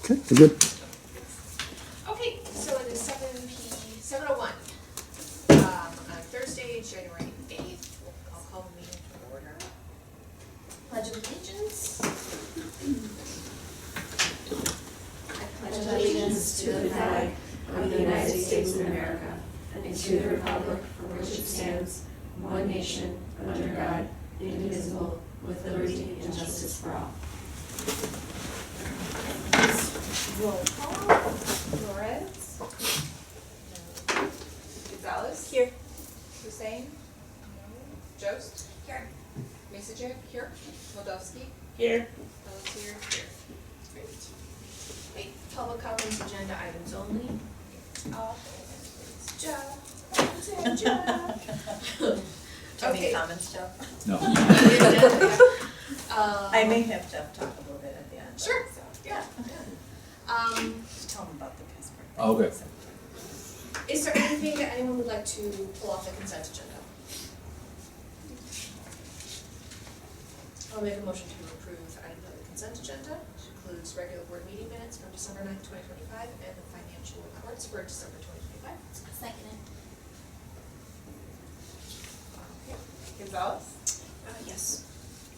Okay, we're good. Okay, so it is 7:01. On Thursday, January 8th, I'll call the meeting to order. Pledge of Allegiance. I pledge allegiance to the flag of the United States of America and to the republic for which it stands, one nation, under God, indivisible, with liberty and justice for all. Roll call. Flores. Gonzalez. Here. Hussein. No. Jost. Here. Masajic. Here. Moldovsky. Here. Pelletier. Here. Great. Okay, public comments, agenda items only. It's Joe. Do you have any Okay. comments, Joe? No. I may have Jeff talk a little bit at the end. but Sure. so, Yeah. Just tell him about the Pittsburgh. Oh, okay. Is there anything that anyone would like to pull off the consent agenda? I'll make a motion to approve items on the consent agenda, which includes regular board meeting minutes from December 9th, 2025, and the financial reports for December 2025. Second. Okay. Gonzalez? Yes.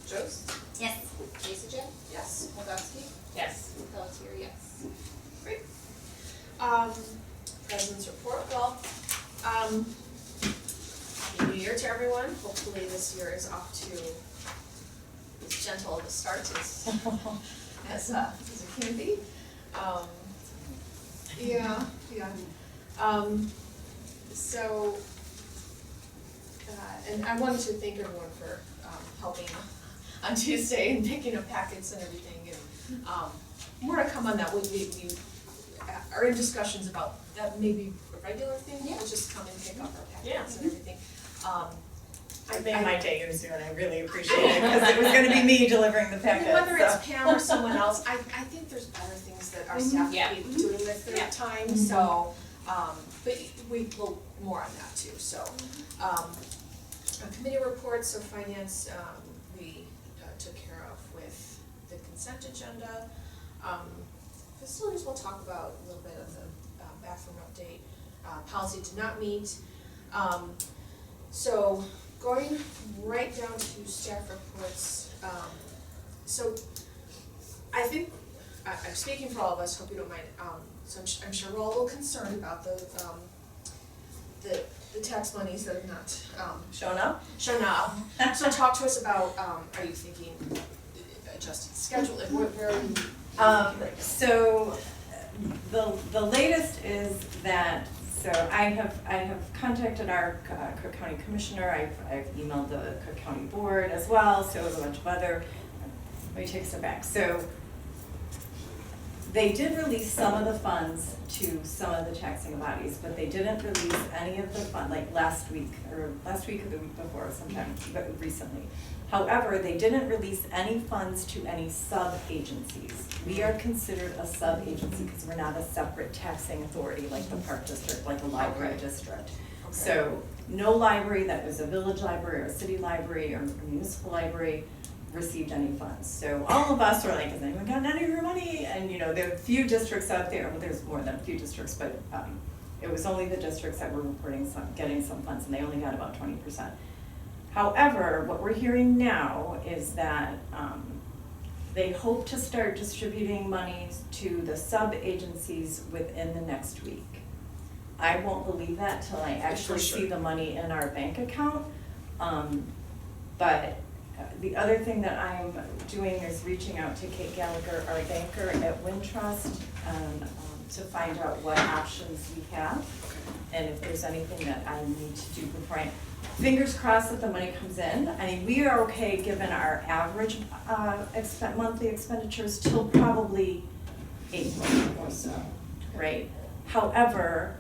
Jost? Yes. Masajic? Yes. Moldovsky? Yes. Pelletier, yes. Great. President's report, well, Happy New Year to everyone. Hopefully this year is off to as gentle of a start as it can be. Yeah. So, and I wanted to thank everyone for helping on Tuesday and picking up packets and everything, and more to come on that. We are in discussions about that, maybe a regular thing, we'll just come and pick up our packets and everything. I made my day easier and I really appreciate it because it was gonna be me delivering the packet. Whether it's Pam or someone else, I think there's better things that our staff could be doing with their time, so, but we will more on that too, so. Committee reports of finance, we took care of with the consent agenda. Facilities, we'll talk about a little bit of the bathroom update. Policy did not meet. So going right down to staff reports, so I think, I'm speaking for all of us, hope you don't mind, so I'm sure we're all a little concerned about the tax monies that have not Shown up? shown up. So talk to us about, are you thinking adjusted schedule, like where are you? So the latest is that, so I have contacted our Cook County Commissioner, I've emailed the Cook County Board as well, so a bunch of other, let me take a step back. So they did release some of the funds to some of the taxing bodies, but they didn't release any of the fund, like last week or the week before sometime, but recently. However, they didn't release any funds to any sub-agencies. We are considered a sub-agency because we're not a separate taxing authority like the park district, like a library district. So no library that was a village library or a city library or a municipal library received any funds. So all of us were like, has anyone gotten any of your money? And you know, there are a few districts out there, well, there's more than a few districts, but it was only the districts that were reporting getting some funds, and they only got about 20%. However, what we're hearing now is that they hope to start distributing money to the sub-agencies within the next week. I won't believe that till I actually see the money in our bank account. But the other thing that I'm doing is reaching out to Kate Gallagher, our banker at Wintrust, to find out what options we have and if there's anything that I need to do before fingers crossed that the money comes in. I mean, we are okay given our average monthly expenditures till probably April or so, right? However,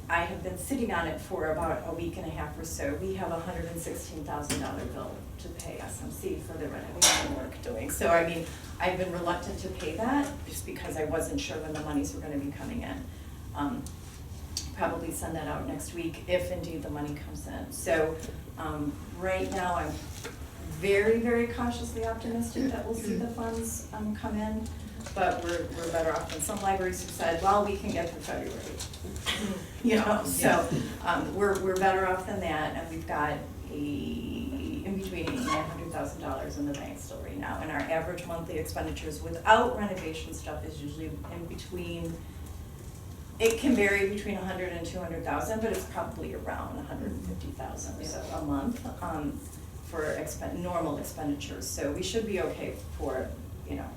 I have been sitting on it for about a week and a half or so. We have a $116,000 bill to pay SMC for the renovation work doing. So I mean, I've been reluctant to pay that just because I wasn't sure when the monies were gonna be coming in. Probably send that out next week if indeed the money comes in. So right now I'm very, very cautiously optimistic that we'll see the funds come in. but we're better off than some libraries who said, well, we can get through February. You know, so, we're better off than that, and we've got in between $800,000 in the bank still right now, and our average monthly expenditures without renovation stuff is usually in between, it can vary between 100 and 200,000, but it's probably around 150,000 or so a month, for normal expenditures, so we should be okay for, you know,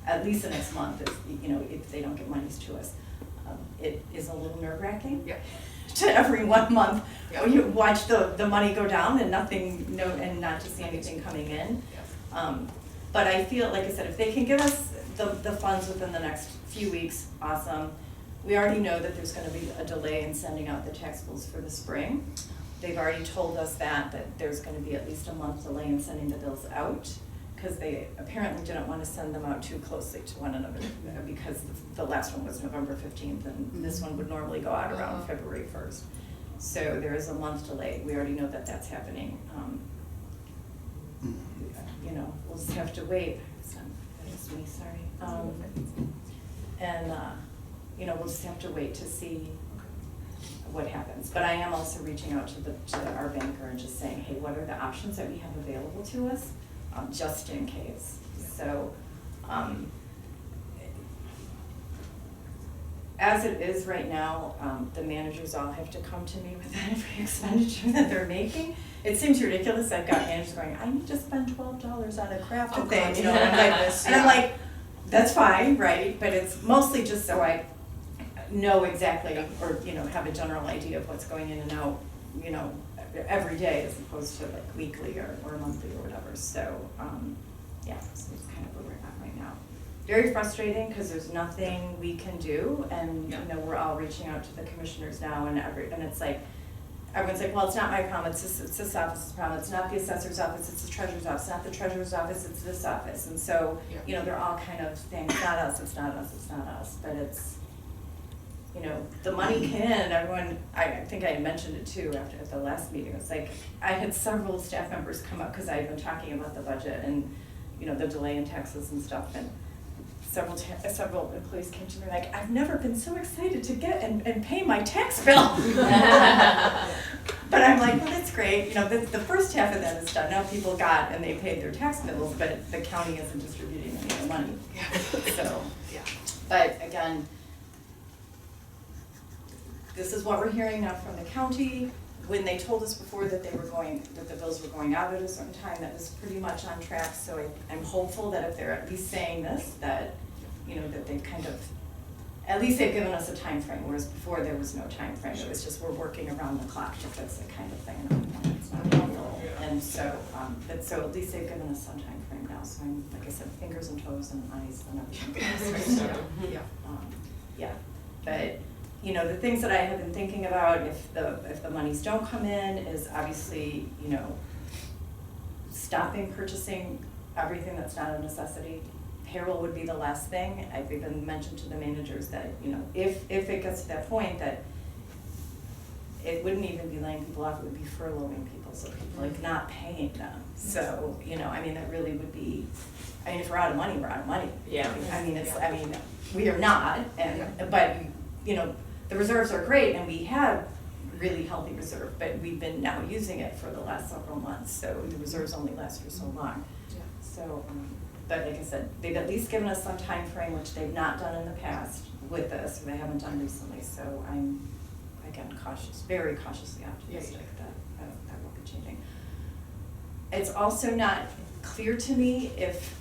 at least the next month, if they don't get monies to us. It is a little nerve-wracking. Yeah. To every 1 month, Yeah. you watch the money go down and and not to see anything coming in. Yeah. But I feel, like I said, if they can give us the funds within the next few weeks, awesome. We already know that there's gonna be a delay in sending out the tax bills for the spring. They've already told us that there's gonna be at least a month delay in sending the bills out, because they apparently didn't want to send them out too closely to one another, because the last one was November 15th, and this one would normally go out around February 1st. So there is a month delay. We already know that that's happening. You know, we'll just have to wait. That's me, sorry. And, you know, we'll just have to wait to see what happens. But I am also reaching out to our banker and just saying, hey, what are the options that we have available to us, just in case. So, as it is right now, the managers all have to come to me with every expenditure that they're making. It seems ridiculous. I've got managers going, I need to spend $12 on a craft thing, you know, and I'm like, that's fine, right? But it's mostly just so I know exactly, or, you know, have a general idea of what's going in and out, you know, every day, as opposed to like weekly or monthly or whatever. So, yeah, so it's kind of where we're at right now. Very frustrating, because there's nothing we can do, and you know, we're all reaching out to the commissioners now, and it's like, everyone's like, well, it's not my problem, it's this office's problem, it's not the assessor's office, it's the treasurer's office, it's not the treasurer's office, it's this office. And so, you know, they're all kind of saying, it's not us, it's not us, it's not us, but it's, you know, the money can, everyone, I think I had mentioned it too at the last meeting. It's like, I had several staff members come up, because I had been talking about the budget and, you know, the delay in taxes and stuff, and several employees came to me like, I've never been so excited to get and pay my tax bill. But I'm like, well, that's great. You know, the first half of that is done. Now people got and they paid their tax bills, but the county isn't distributing any of the money. So, but again, this is what we're hearing now from the county. When they told us before that that the bills were going out at a certain time, that was pretty much on track. So I'm hopeful that if they're at least saying this, that, you know, that they've kind of, at least they've given us a time frame, whereas before there was no time frame. It was just, we're working around the clock to fix it kind of thing, and it's not helpful. And so, but so at least they've given us some time frame now. So I'm, like I said, fingers and toes and eyes and everything. Yeah, but, you know, the things that I have been thinking about, if the monies don't come in, is obviously, you know, stopping purchasing everything that's not a necessity. Payroll would be the last thing. I've even mentioned to the managers that, you know, if it gets to that point, that it wouldn't even be laying people off, it would be furloughing people, so people like not paying them. So, you know, I mean, that really would be, I mean, if we're out of money, we're out of money. Yeah. I mean, we are not, but, you know, the reserves are great, and we have really healthy reserve, but we've been now using it for the last several months, so the reserves only last for so long. So, but like I said, they've at least given us some time frame, which they've not done in the past with this, or they haven't done recently. So I'm, again, very cautiously optimistic that will be changing. It's also not clear to me if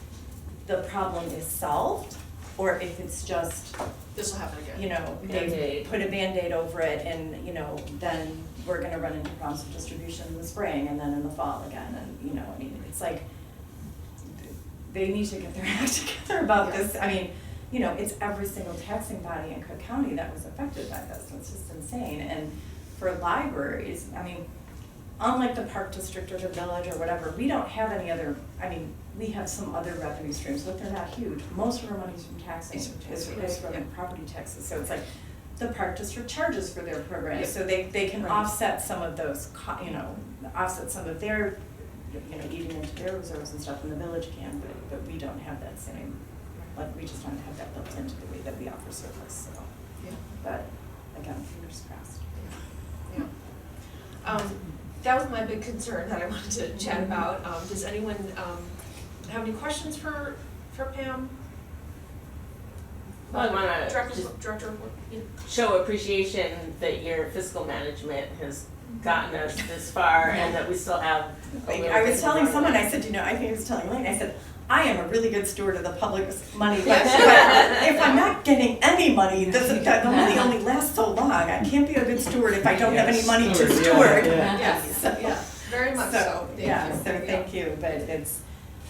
the problem is solved, or if it's just, this will happen again. you know, they Band-Aid. put a Band-Aid over it, and, you know, then we're gonna run into problems with distribution in the spring and then in the fall again, and, you know, I mean, it's like, they need to get their act together about this. I mean, you know, it's every single taxing body in Cook County that was affected by this. It's just insane. And for libraries, I mean, unlike the Park District or the Village or whatever, we don't have any other, I mean, we have some other revenue streams, but they're not huge. Most of our money's from taxing, is from property taxes. So it's like, the Park District charges for their programs, so they can offset some of those, you know, offset some of their, you know, eating into their reserves and stuff, and the Village can, but we don't have that same we just wanted to have that built into the way that we offer service, so. Yeah. But again, fingers crossed. Yeah. That was my big concern that I wanted to chat about. Does anyone, have any questions for Pam? Well, I wanna Director report? show appreciation that your fiscal management has gotten us this far and that we still have a little I was bit telling more someone, left. I said, I think I was telling Elaine, I said, I am a really good steward of the public's money, but if I'm not getting any money, the money only lasts so long. I can't be a good steward if I don't have any money to steward. Yes, So, yeah, very much so. Thank yeah, you. so thank you, but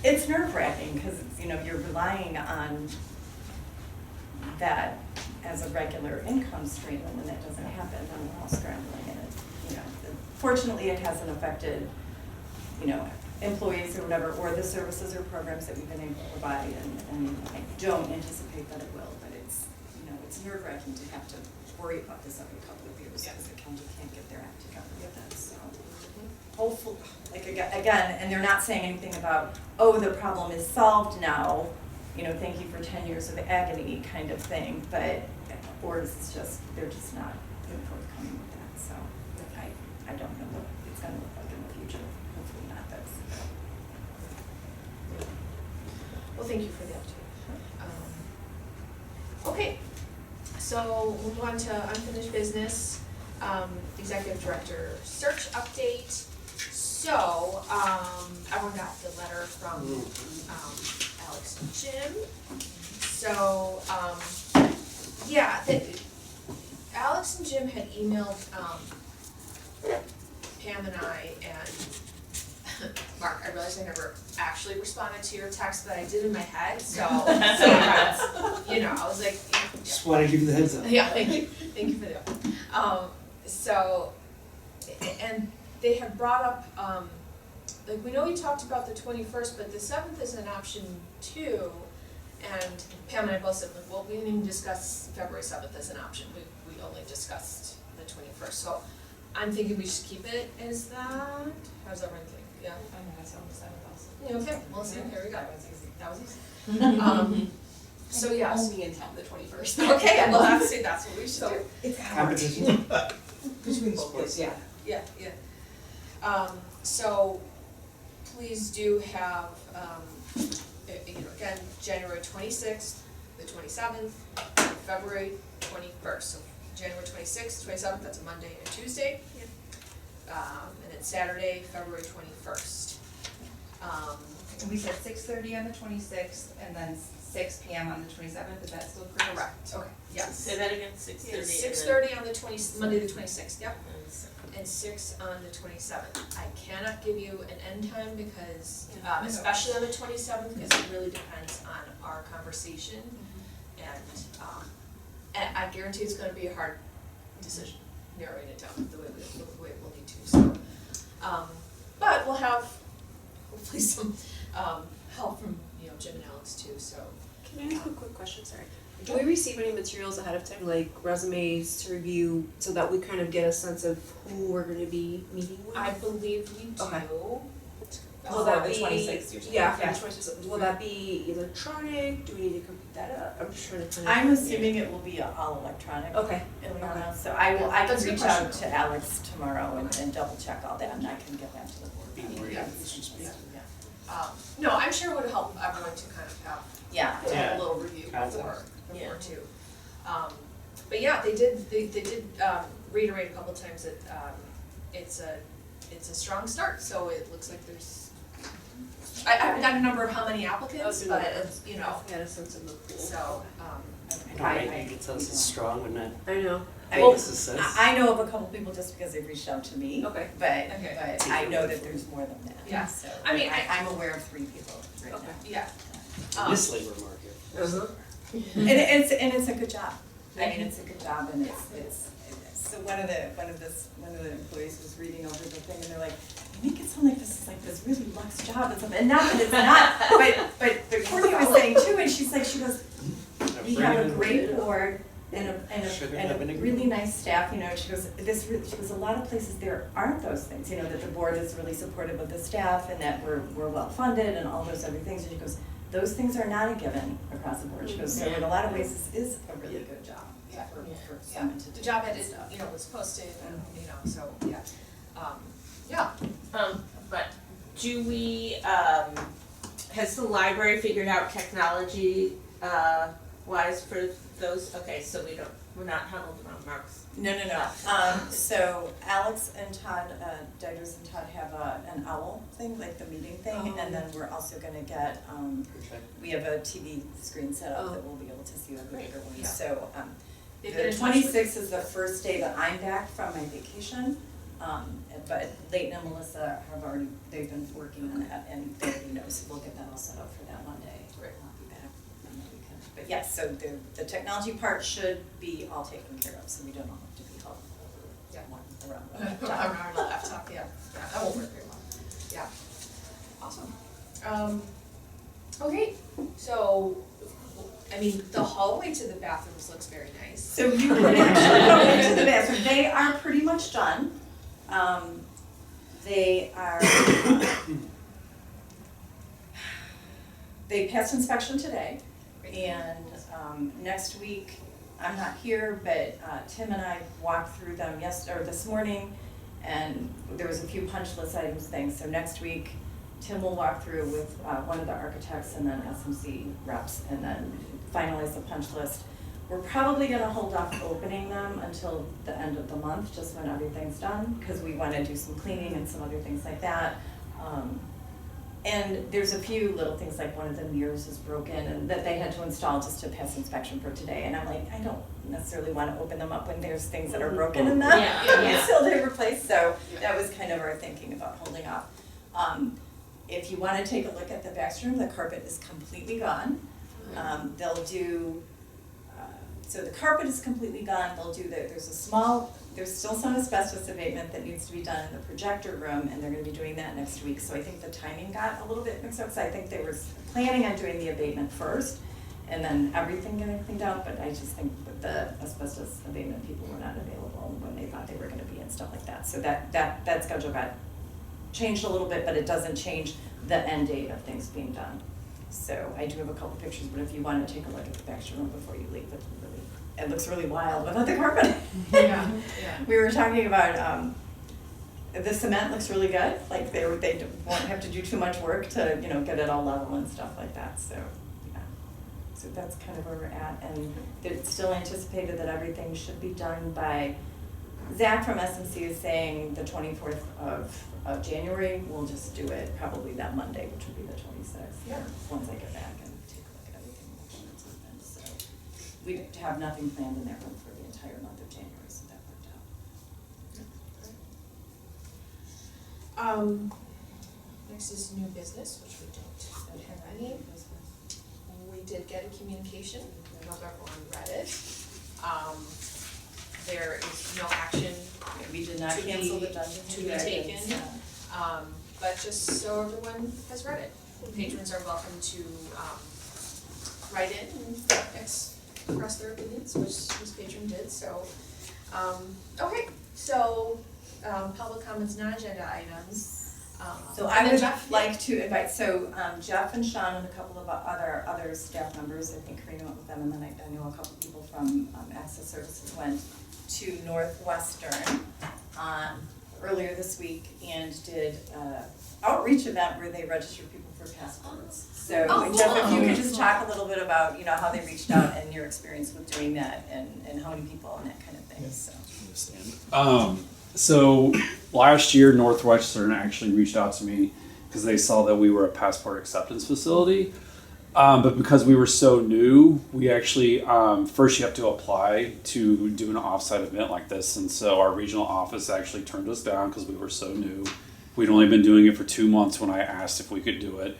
it's nerve-wracking, because, you're relying on that as a regular income stream, and when that doesn't happen, then we're all scrambling, and fortunately, it hasn't affected, employees or whatever, or the services or programs that we've been able to provide, and I don't anticipate that it will, but it's nerve-wracking to have to worry about this every couple of years, because the county can't get their act together with that, so. Hopefully, again, and they're not saying anything about, oh, the problem is solved now, thank you for 10 years of agony kind of thing, but, or it's just, they're just not forthcoming with that, so I don't know what it's gonna look like in the future, hopefully not this. Well, thank you for the update. Okay, so move on to unfinished business, executive director search update. So, everyone got the letter from, Alex and Jim. So, yeah, Alex and Jim had emailed, Pam and I, and Mark, I realized I never actually responded to your text, but I did in my head, so, I was like, Just wanna give you the heads up. yeah, thank you for the update. So, and they had brought up, like, we know we talked about the 21st, but the 7th is an option too. And Pam and I both said, like, well, we didn't even discuss February 7th as an option, we only discussed the 21st. So I'm thinking we should keep it as that. How's everyone think? Yeah? I know, that's almost 7,000. Yeah, okay, well, see, here we go. That was easy. So yes. Only in town the 21st. Okay, well, that's it, that's what we should do. It's Competition. between the sports, yeah. Yeah. So please do have, again, January 26th, the 27th, February 21st. So January 26th, 27th, that's a Monday and Tuesday. And it's Saturday, February 21st. And we said 6:30 on the 26th, and then 6 PM on the 27th, is that still correct? Correct, okay, yes. Say that again, 6:30. 6:30 on the Monday the 26th, yep. And 6 on the 27th. I cannot give you an end time because, especially on the 27th, because it really depends on our conversation. And I guarantee it's gonna be a hard decision, narrowing it down the way we'll need to, so. But we'll have hopefully some, help from, Jim and Alex too, so. Can I ask a quick question, sorry? Do we receive any materials ahead of time, like resumes to review, so that we kind of get a sense of who we're gonna be meeting with? I believe we do. Okay. Will Will that that be- be, 26th, you're saying? yeah, for Yeah. the 26th, will that be electronic, do we need to complete that up? I'm just trying to kind of. I'm assuming it will be all electronic. Okay, Ileana, so I can That's a good reach out question. to Alex tomorrow and double check all that, and I can get that to the board. Yeah. No, I'm sure it would help everyone to kind of have Yeah. a little review Context. before too. But yeah, they did reiterate a couple times that, it's a strong start, so it looks like there's, I haven't got a number of how many applicants, but it's, Get a sense of the pool. so, I think it sounds strong, wouldn't it? I know. I Well, mean, this is says. I know of a couple people just because they've reached out to me. Okay. But Okay. I know that there's more than that. Yeah. So I mean, I'm aware of 3 people right now. Okay. yeah. This labor market. Uh-huh. And it's a good job. I mean, it's a good job, and it's so one of the employees was reading over the thing, and they're like, you make it sound like this is like this really luxe job and something, and not that it's not, but Courtney was saying too, and she goes, we have a great board and a really nice staff, she goes, a lot of places there aren't those things, that the board is really supportive of the staff and that we're well funded and all those other things, and she goes, those things are not a given across the board. She goes, so in a lot of ways, this is a really good job Yeah. for Yeah, someone to do. the job had, that stuff. was posted, and, so, yeah. Yeah, But do we, has the library figured out technology, wise for those? Okay, so we're not huddled around Mark's. No. So Alex and Todd, Digers and Todd have an owl thing, like the meeting thing, and then we're also gonna get, we have a TV screen set up that we'll be able to see the bigger ones. Yeah. So, They've been in the touch with- 26th is the first day that I'm back from my vacation. But Leighton and Melissa they've been working on that, and they already know, so we'll get that all set up for that Monday. Right. I'll be back on the weekend. But yes, so the technology part should be all taken care of, so we don't all have to be held Yeah. one around the around the laptop, yeah, that won't work very well, yeah. Awesome. Okay, so, I mean, the hallway to the bathrooms looks very nice. So you can actually go into the bathroom. They are pretty much done. They are, they passed inspection today, and next week, I'm not here, but Tim and I walked through them this morning, and there was a few punch list items things, so next week, Tim will walk through with one of the architects and then SMC reps, and then finalize the punch list. We're probably gonna hold off opening them until the end of the month, just when everything's done, because we wanna do some cleaning and some other things like that. And there's a few little things, like one of the mirrors is broken, and that they had to install just to pass inspection for today, and I'm like, I don't necessarily wanna open them up when there's things that are broken in them. Yeah. Until they're replaced, so that was kind of our thinking about holding up. If you wanna take a look at the bathroom, the carpet is completely gone. They'll do, so the carpet is completely gone, there's still some asbestos abatement that needs to be done in the projector room, and they're gonna be doing that next week, so I think the timing got a little bit mixed up, so I think they were planning on doing the abatement first, and then everything getting cleaned out, but I just think that the asbestos abatement people were not available when they thought they were gonna be and stuff like that, so that schedule got changed a little bit, but it doesn't change the end date of things being done. So I do have a couple pictures, but if you wanna take a look at the bathroom room before you leave, it looks really wild without the carpet. Yeah. We were talking about, the cement looks really good, like they won't have to do too much work to, get it all level and stuff like that, so, yeah. So that's kind of where we're at, and it's still anticipated that everything should be done by, Zach from SMC is saying the 24th of January. We'll just do it probably that Monday, which would be the 26th. Yeah. Once I get back and take a look at everything and make sure it's open, so. We have nothing planned in that room for the entire month of January, so that worked out. Next is new business, which we don't have any. We did get a communication, I don't know if everyone read it. There is no action We did not to cancel the be- Dungeons to and be Dragons, taken. yeah. But just so everyone has read it, patrons are welcome to, write in and express their opinions, which this patron did, so. Okay, so, public comments, non-agenda items. So and I then would Jeff, like to invite, Jeff and Sean and a couple of other staff members, I think Karina went with them, and then I know a couple people from Access Services went to Northwestern earlier this week and did outreach event where they registered people for passports. So Oh, Jeff, if you cool. could just talk a little bit about, how they reached out and your experience with doing that, and how many people and that kind of thing, so. So last year, Northwestern actually reached out to me because they saw that we were a passport acceptance facility. But because we were so new, we actually, first you have to apply to do an offsite event like this. And so our regional office actually turned us down because we were so new. We'd only been doing it for 2 months when I asked if we could do it.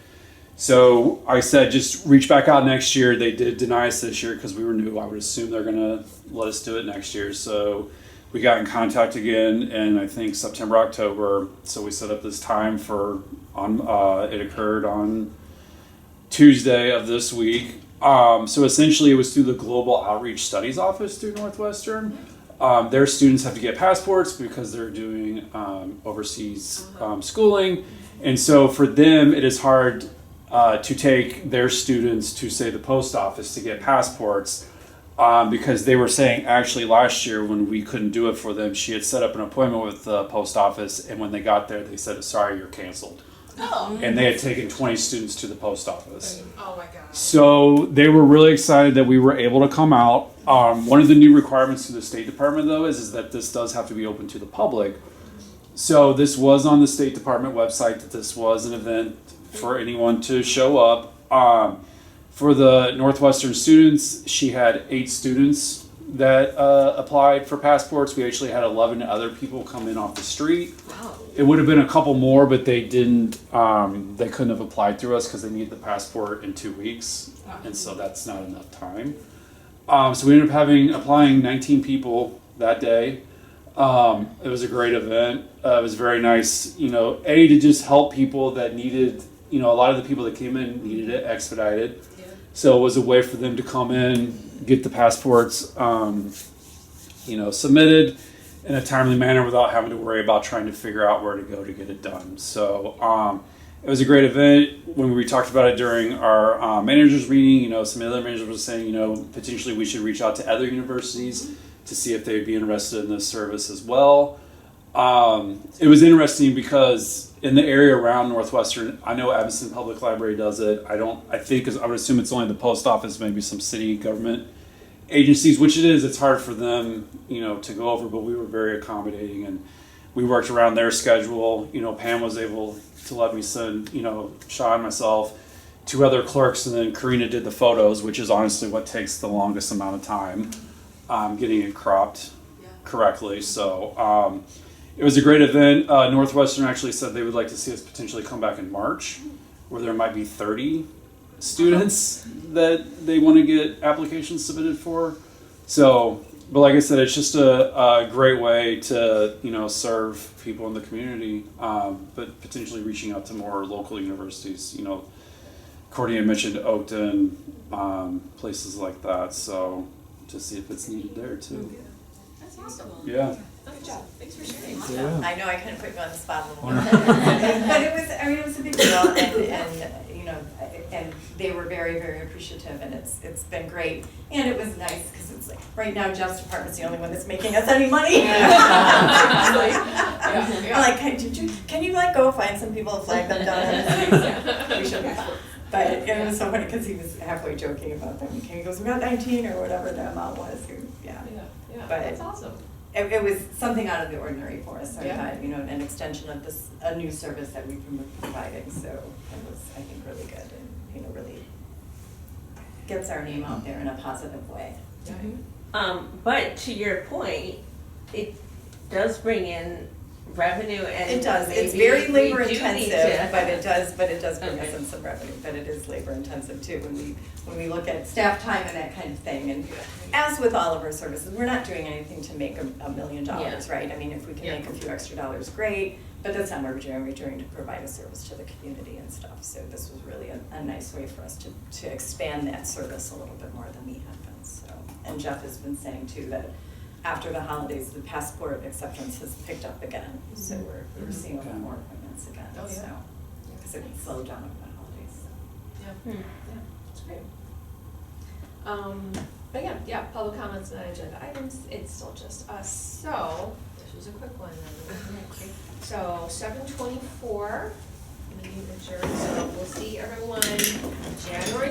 So I said, just reach back out next year. They did deny us this year because we were new. I would assume they're going to let us do it next year. So we got in contact again in, I think, September, October. So we set up this time it occurred on Tuesday of this week. So essentially it was through the Global Outreach Studies Office through Northwestern. Their students have to get passports because they're doing overseas schooling. And so for them, it is hard to take their students to, say, the post office to get passports, because they were saying actually last year when we couldn't do it for them, she had set up an appointment with the post office, and when they got there, they said, sorry, you're canceled. Oh. And they had taken 20 students to the post office. Oh my god. So they were really excited that we were able to come out. One of the new requirements to the State Department, though, is that this does have to be open to the public. So this was on the State Department website that this was an event for anyone to show up. For the Northwestern students, she had 8 students that applied for passports. We actually had 11 other people come in off the street. Wow. It would have been a couple more, but they didn't. They couldn't have applied through us because they need the passport in 2 weeks, and so that's not enough time. So we ended up applying 19 people that day. It was a great event. It was very nice, to just help people that needed. A lot of the people that came in needed it expedited. Yeah. So it was a way for them to come in, get the passports, submitted in a timely manner without having to worry about trying to figure out where to go to get it done. So it was a great event. When we talked about it during our managers meeting, some of the other managers were saying, potentially we should reach out to other universities to see if they'd be interested in this service as well. It was interesting because in the area around Northwestern, I know Evanston Public Library does it. I would assume it's only the post office, maybe some city government agencies, which it is. It's hard for them, to go over, but we were very accommodating and we worked around their schedule. Pam was able to let me send, Sean, myself, 2 other clerks, and then Karina did the photos, which is honestly what takes the longest amount of time, getting it cropped correctly. So it was a great event. Northwestern actually said they would like to see us potentially come back in March, where there might be 30 students that they want to get applications submitted for. So, but like I said, it's just a great way to, serve people in the community, but potentially reaching out to more local universities. Courtney had mentioned Oakton, places like that. So to see if it's needed there too. That's awesome. Yeah. Good job. Thanks for sharing. Yeah. I know I kind of put you on the spot a little bit. But it was a big deal, and they were very, very appreciative, and it's been great. And it was nice, because it's like, right now Jeff's department's the only one that's making us any money. I'm like, can you go find some people to flag them down? We should have. But it was so funny, because he was halfway joking about them. He goes, we got 19 or whatever the amount was. Yeah. Yeah, But that's awesome. It was something out of the ordinary for us. So Yeah. I thought, an extension of a new service that we've been providing. So it was, I think, really good and, really gets our name out there in a positive way. But to your point, it does bring in revenue and It does. It's maybe very we labor do need intensive, to- but it does bring us Okay. in some revenue. But it is labor intensive too when we look at staff time and that kind of thing. And as with all of our services, we're not doing anything to make $1 million, right? I mean, if we can make a few extra dollars, great. But that's not what we're doing. We're doing to provide a service to the community and stuff. So this was really a nice way for us to expand that service a little bit more than we had been. So, and Jeff has been saying too that after the holidays, the passport acceptance has picked up again. So we're seeing a lot more appointments again. Oh, yeah. So because it slowed down over the holidays. That's great. But yeah, public comments and agenda items, it's still just us, so, this was a quick one then. So, 7:24, meeting adjourned, so we'll see everyone January